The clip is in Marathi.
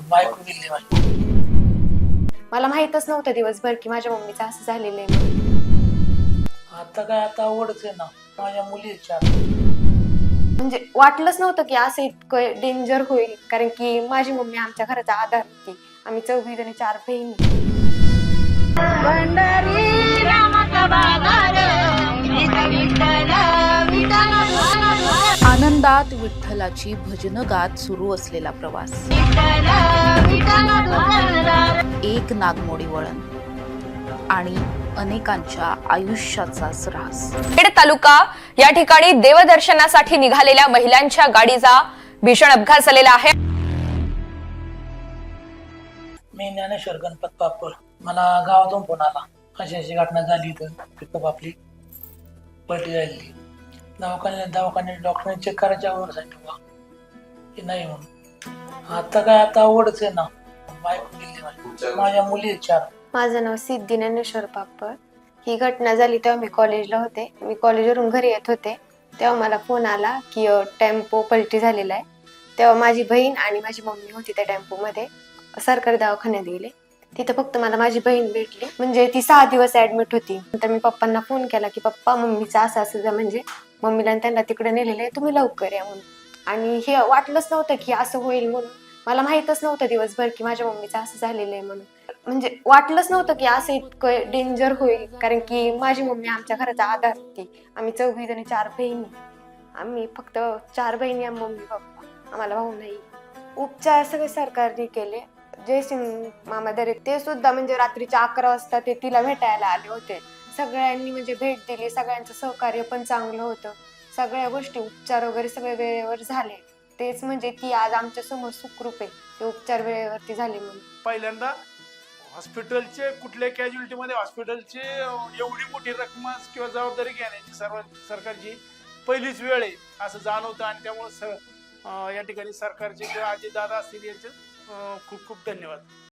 बायको दिली माझी. मला माहितच नव्हतं दिवसभर की माझ्या मम्मीचं असं झालेलं आहे म्हणून. आता काय आता आवडच आहे ना माझ्या मुलीच्या. म्हणजे वाटलंच नव्हतं की असं इतकं डेंजर होईल, कारण की माझी मम्मी आमच्या घराचा आधार होती. आम्ही 4 जणी 4 बहिणी. आनंदात विठ्ठलाची भजनं गात सुरू असलेला प्रवास. एक नागमोडी वळण आणि अनेकांच्या आयुष्याचा ऱ्हास. खेड तालुका या ठिकाणी देवदर्शनासाठी निघालेल्या महिलांच्या गाडीचा भीषण अपघात झालेला आहे. मी ज्ञानेश्वर गणपत पापड. मला गावातून फोन आला, अशी घटना झाली तर पिकअप आपली पलटी झाली. दवाखान्यात डॉक्टरांनी चेक करायच्या अगोदर सांगितलं की नाही म्हणून. आता काय आता आवडच आहे ना बायको दिली माझी. माझ्या मुली 4. माझं नाव सिद्धी ज्ञानेश्वर पापड. ही घटना झाली तेव्हा मी कॉलेजला होते. मी कॉलेजवरून घरी येत होते तेव्हा मला फोन आला की टेम्पो पलटी झालेला आहे. तेव्हा माझी बहीण आणि माझी मम्मी होती त्या टेम्पोमध्ये. सरकारी दवाखान्यात गेले. तिथं फक्त मला माझी बहीण भेटली. म्हणजे ती 6 दिवस ऍडमिट होती. नंतर मी पप्पांना फोन केला की पप्पा मम्मीचं असं म्हणजे मम्मीला त्यांना तिकडे नेलेलं आहे, तुम्ही लवकर या म्हणून. आणि हे वाटलंच नव्हतं की असं होईल म्हणून. मला माहितच नव्हतं दिवसभर की माझ्या मम्मीचं असं झालेलं आहे म्हणून. म्हणजे वाटलंच नव्हतं की असं इतकं डेंजर होईल, कारण की माझी मम्मी आमच्या घराचा आधार होती. आम्ही 4 जणी 4 बहिणी. आम्ही फक्त 4 बहिणी आणि मम्मी पप्पा, आम्हाला भाऊ नाही. उपचार सगळे सरकारने केले. जयसिंग मामा दरे ते सुद्धा म्हणजे रात्रीच्या 11 वाजता ते तिला भेटायला आले होते. सगळ्यांनी म्हणजे भेट दिली. सगळ्यांचं सहकार्य पण चांगलं होतं. सगळ्या गोष्टी उपचार वगैरे सगळे वेळेवर झाले. तेच म्हणजे ती आज आमच्या समोर सुखरूप आहे. ते उपचार वेळेवरती झाले म्हणून. पहिल्यांदा हॉस्पिटलचे कुठल्या कॅज्युअलिटीमध्ये हॉस्पिटलचे एवढी मोठी रक्कम किंवा जबाबदारी घेण्याची सरकारची पहिलीच वेळ आहे असं जाणवतं. आणि त्यामुळे या ठिकाणी सरकारचे किंवा अजितदादा असतील यांचे खूप खूप धन्यवाद.